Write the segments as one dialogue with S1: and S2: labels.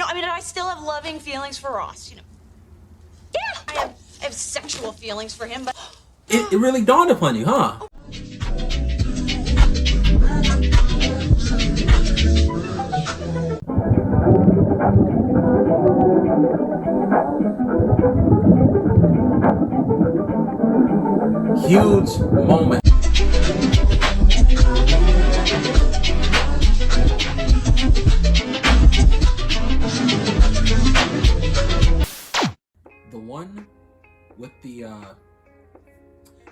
S1: I mean, I still have loving feelings for Ross, you know. Yeah, I have sexual feelings for him, but...
S2: It really dawned upon you, huh? Huge moment.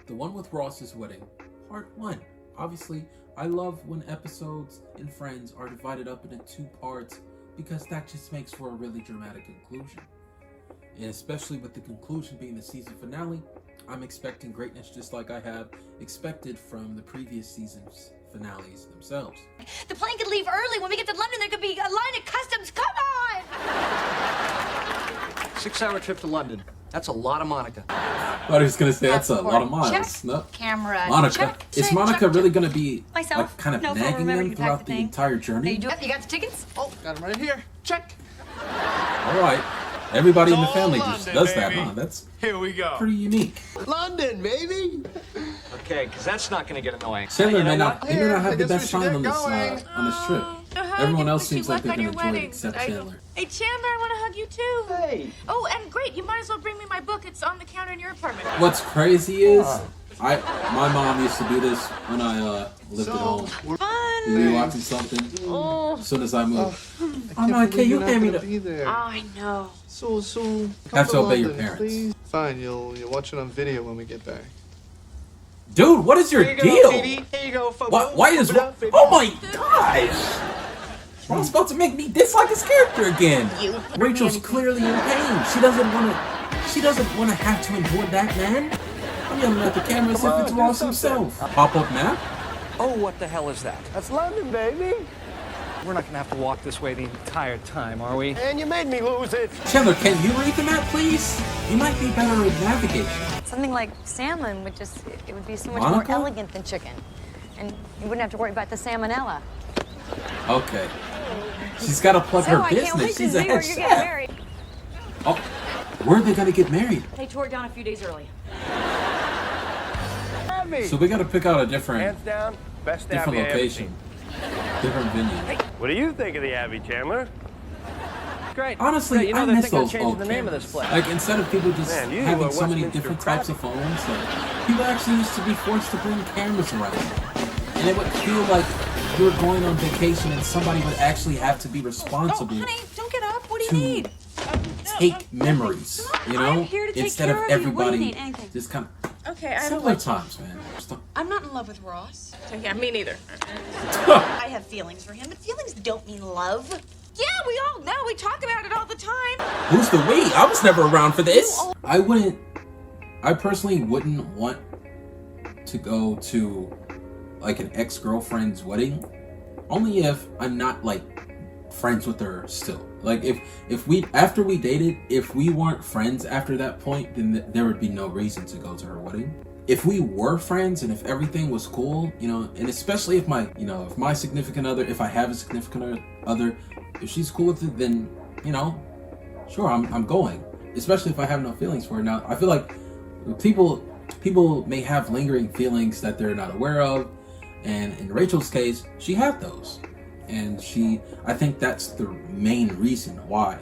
S2: The one with Ross's wedding, part 1. Obviously, I love when episodes in Friends are divided up into 2 parts because that just makes for a really dramatic conclusion. And especially with the conclusion being the season finale, I'm expecting greatness just like I have expected from the previous season's finales themselves.
S1: The plane could leave early. When we get to London, there could be a line at customs. Come on!
S3: 6-hour trip to London. That's a lot of Monica.
S2: I thought he was going to say that's a lot of miles.
S1: Check.
S2: No.
S1: Camera.
S2: Monica.
S1: Check.
S2: Is
S1: Check.
S2: Monica
S1: Check.
S2: really going to be
S1: Myself.
S2: like, kind of
S1: No, for
S2: nagging
S1: remembering
S2: them
S1: to pack
S2: throughout
S1: the
S2: the
S1: thing.
S2: entire journey?
S1: You got the tickets?
S3: Oh, got them right here. Check.
S2: All right. Everybody in the family just does that, huh? That's
S4: Here we go.
S2: pretty unique.
S3: London, baby. Okay, because that's not going to get annoying.
S2: Chandler may not
S3: what?
S2: have the
S3: I guess
S2: best
S3: we should
S2: time
S3: get
S2: on this trip. Everyone else seems like they're going to enjoy it except Chandler.
S1: Hey, Chandler, I want to hug you too.
S3: Hey.
S1: Oh, and great, you might as well bring me my book. It's on the counter in your apartment.
S2: What's crazy is, my mom used to do this when I lived at home.
S1: Fun.
S2: We were watching something.
S1: Oh.
S2: As soon as I moved, oh no, can you hand me the?
S1: Oh, I know.
S5: So
S2: Have to obey your
S5: London,
S2: parents.
S5: please. Fine, you'll watch it on video when we get back.
S2: Dude, what is your
S3: Here you
S2: deal?
S3: go, Phoebe. Here you go, FOEBE.
S2: Why is? Oh my gosh! Ron's about to make me dislike his character again. Rachel's clearly in pain. She doesn't want to have to endure that man. I'm yelling at the camera as if it's Ross himself. Pop-up map?
S3: Oh, what the hell is that?
S5: That's London, baby.
S3: We're not going to have to walk this way the entire time, are we?
S5: And you made me lose it.
S2: Chandler, can you read the map, please? You might be better at navigation.
S6: Something like salmon would just, it would be so much
S2: Monica?
S6: more elegant than chicken. And you wouldn't have to worry about the salmonella.
S2: Okay. She's got to plug
S6: So
S2: her
S6: I can't wait
S2: business.
S6: to
S2: She's
S6: see
S2: a
S6: where
S2: head
S6: you're getting
S2: chef.
S6: married.
S2: Oh, where are they gonna get married?
S1: They tore it down a few days early.
S2: So we got to pick out a different
S4: Hands down, best
S2: different
S4: Abbey I ever
S2: location, different venue.
S4: What do you think of the Abbey, Chandler?
S3: Great.
S2: Honestly,
S3: Great. You know,
S2: I
S3: they're
S2: miss
S3: thinking of
S2: those
S3: changing
S2: old
S3: the name of this
S2: cameras.
S3: place.
S2: Like instead of people just
S4: Man, you
S2: having
S4: are
S2: so many
S4: Westminster
S2: different types of
S4: traffic.
S2: phones, like, people actually used to be forced to bring cameras around, and it would feel like you were going on vacation, and somebody would actually have to be
S1: Oh,
S2: responsible
S1: honey, don't get up. What do you
S2: to
S1: need?
S2: take memories, you know,
S1: I'm here to take
S2: instead of
S1: care of you. What do you
S2: everybody
S1: need? Anything.
S2: just kind of
S1: Okay, I have a
S2: similar
S1: light.
S2: times, man. Just don't-
S1: I'm not in love with Ross. Yeah, me neither. I have feelings for him, but feelings don't mean love. Yeah, we all know. We talk about it all the time.
S2: Who's the we? I was never around for this. I personally wouldn't want to go to like an ex-girlfriend's wedding, only if I'm not like friends with her still. Like if we, after we dated, if we weren't friends after that point, then there would be no reason to go to her wedding. If we were friends and if everything was cool, you know, and especially if my significant other, if I have a significant other, if she's cool with it, then, you know, sure, I'm going. Especially if I have no feelings for her. Now, I feel like people may have lingering feelings that they're not aware of, and in Rachel's case, she had those. And I think that's the main reason why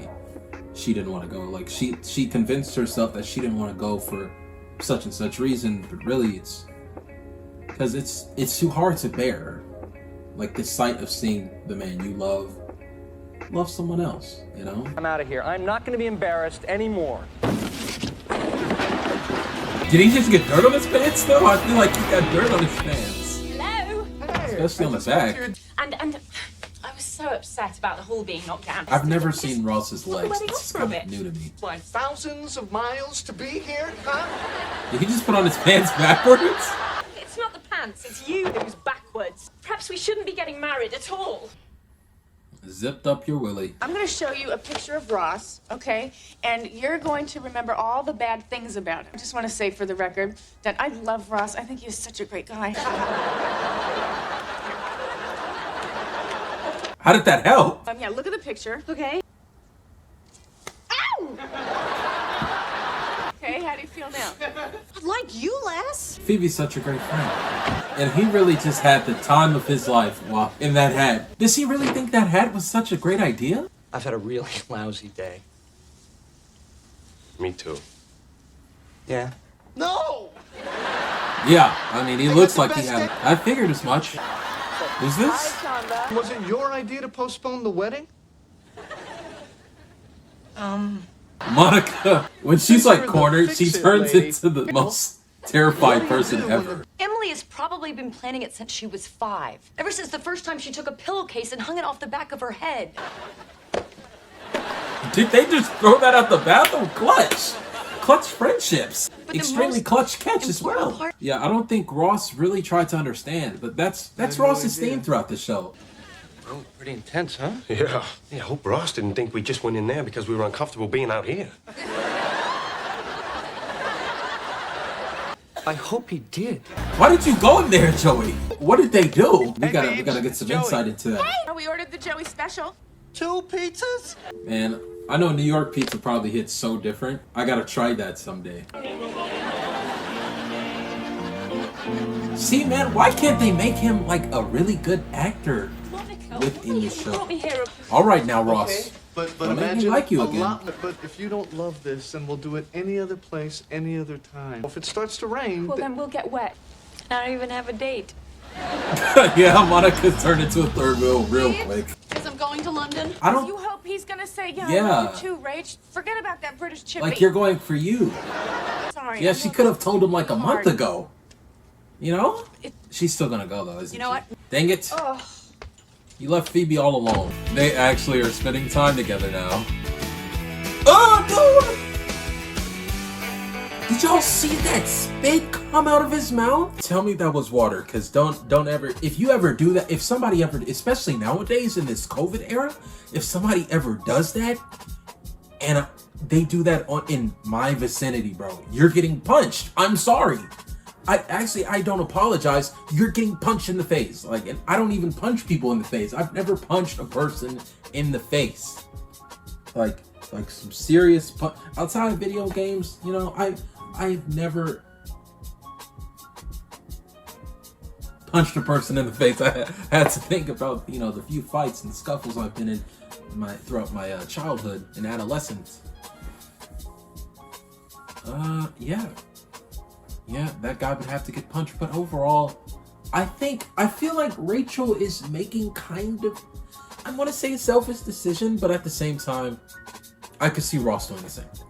S2: she didn't want to go. Like, she convinced herself that she didn't want to go for such and such reason, but really it's because it's too hard to bear, like the sight of seeing the man you love someone else, you know?
S3: I'm out of here. I'm not going to be embarrassed anymore.
S2: Did he just get dirt on his pants though? I feel like he got dirt on his pants.
S1: Hello.
S2: Especially on the back.
S1: And I was so upset about the hall being knocked down.
S2: I've never seen Ross's legs.
S1: Well, they
S2: It's
S1: got for a
S2: kind of
S1: bit.
S2: new to me.
S3: Like thousands of miles to be here, huh?
S2: Did he just put on his pants backwards?
S1: It's not the pants, it's you who's backwards. Perhaps we shouldn't be getting married at all.
S2: Zipped up your willy.
S1: I'm going to show you a picture of Ross, okay? And you're going to remember all the bad things about him. I just want to say for the record that I love Ross. I think he's such a great guy.
S2: How did that help?
S1: Yeah, look at the picture, okay? feel now?
S6: Like you, Les.
S2: Phoebe's such a great friend. And he really just had the time of his life while in that hat. Does he really think that hat was such a great idea?
S3: I've had a really lousy day.
S4: Me too.
S3: Yeah.
S5: No!
S2: Yeah, I mean, he looks
S5: the
S2: like he
S5: best
S2: had.
S5: day.
S2: I figured as much. Who's this?
S5: Was it your idea to postpone the wedding?
S2: Monica. When she's
S5: Since
S2: like
S5: you're the
S2: cornered, she
S5: fix-it
S2: turns
S5: lady.
S2: into the most terrified
S5: What do you
S2: person
S5: do when
S2: ever.
S6: Emily has probably been planning it since she was 5. Ever since the first time she took a pillowcase and hung it off the back of her head.
S2: Did they just throw that out the bathroom? Clutch. Clutch friendships.
S6: But the
S2: Extremely
S6: most
S2: clutch catch as
S6: important
S2: well.
S6: part-
S2: Yeah, I don't think Ross really tried to understand, but that's Ross's theme throughout the show.
S3: Oh, pretty intense, huh?
S4: Yeah. I hope Ross didn't think we just went in there because we were uncomfortable being out here.
S3: I hope he did.
S2: Why did you go in there, Joey? What did they do? We gotta get some insight into that.
S1: Hey, we ordered the Joey special.
S5: 2 pizzas?
S2: Man, I know New York pizza probably hits so different. I gotta try that someday. See, man, why can't they make him like a really good actor within the show? All right, now, Ross.
S5: But
S2: Well, maybe
S5: imagine
S2: like you
S5: a
S2: again.
S5: lot. But if you don't love this, then we'll do it any other place, any other time. If it starts to rain,
S1: Well, then we'll get wet.
S6: I don't even have a date.
S2: Yeah, Monica turned into a third wheel real quick.
S7: Because I'm going to London.
S2: I don't
S1: You hope he's gonna say, yeah,
S2: Yeah.
S1: I love you too, Rach. Forget about that British chippy.
S2: like you're going for you.
S1: Sorry.
S2: Yeah,
S1: I'm
S2: she
S1: not-
S2: could have told him like a month
S1: Hard.
S2: ago. You know?
S1: It-
S2: She's still gonna go though, isn't she?
S6: You know what?
S2: Dang it.
S1: Ugh.
S2: You left Phoebe all alone. They actually are spending time together now. Oh, dude! Did y'all see that spit come out of his mouth? Tell me that was water, cause don't ever, if you ever do that, if somebody ever, especially nowadays in this COVID era, if somebody ever does that, and they do that in my vicinity, bro, you're getting punched. I'm sorry. I don't apologize. You're getting punched in the face. Like, and I don't even punch people in the face. I've never punched a person in the face. Like some serious outside of video games, you know, I've never punched a person in the face. I had to think about, you know, the few fights and scuffles I've been in throughout my childhood and adolescence. Yeah, that guy would have to get punched. But overall, I feel like Rachel is making kind of, I want to say a selfish decision, but at the same time, I could see Ross doing the same thing.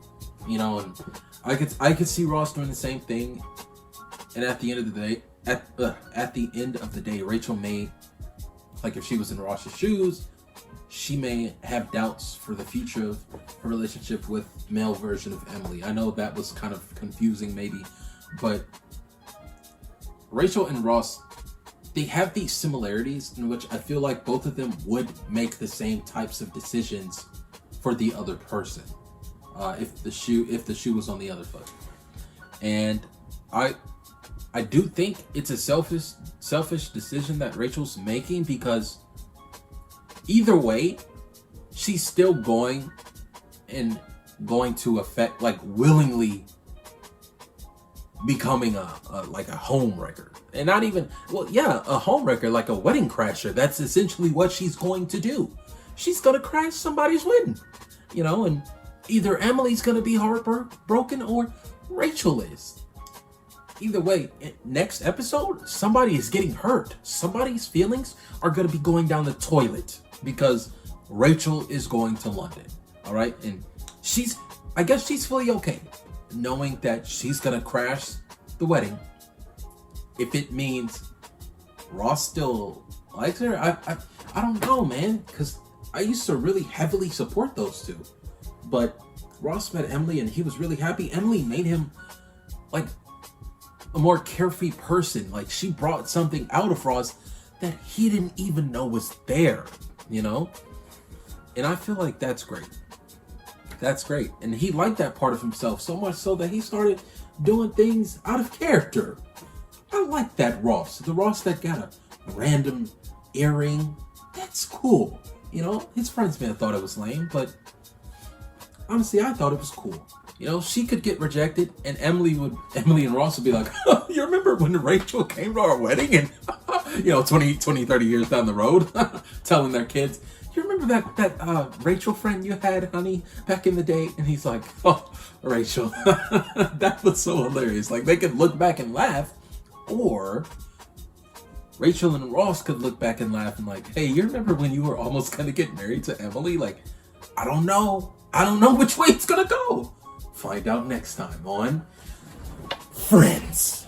S2: You know, and I could see Ross doing the same thing. And at the end of the day, at the end of the day, Rachel may, like if she was in Ross's shoes, she may have doubts for the future of her relationship with male version of Emily. I know that was kind of confusing maybe, but Rachel and Ross, they have these similarities in which I feel like both of them would make the same types of decisions for the other person if the shoe was on the other foot. And I do think it's a selfish decision that Rachel's making, because either way, she's still going to affect, like, willingly becoming a homewrecker. And not even, well, yeah, a homewrecker, like a wedding crasher. That's essentially what she's going to do. She's gonna crash somebody's wedding, you know, and either Emily's gonna be heartbroken or Rachel is. Either way, next episode, somebody is getting hurt. Somebody's feelings are gonna be going down the toilet because Rachel is going to London. All right, and I guess she's fully okay knowing that she's gonna crash the wedding if it means Ross still likes her. I don't know, man, because I used to really heavily support those two, but Ross met Emily and he was really happy. Emily made him like a more carefree person. Like, she brought something out of Ross that he didn't even know was there, you know? And I feel like that's great. That's great. And he liked that part of himself so much so that he started doing things out of character. I like that Ross. The Ross that got a random earring. That's cool. You know, his friends may have thought it was lame, but honestly, I thought it was cool. You know, she could get rejected, and Emily and Ross would be like, oh, you remember when Rachel came to our wedding? And, 20, 30 years down the road, telling their kids, you remember that Rachel friend you had, honey, back in the day? And he's like, oh, Rachel. That was so hilarious. Like, they could look back and laugh, or Rachel and Ross could look back and laugh and like, hey, you remember when you were almost going to get married to Emily? Like, I don't know which way it's going to go. Find out next time on Friends.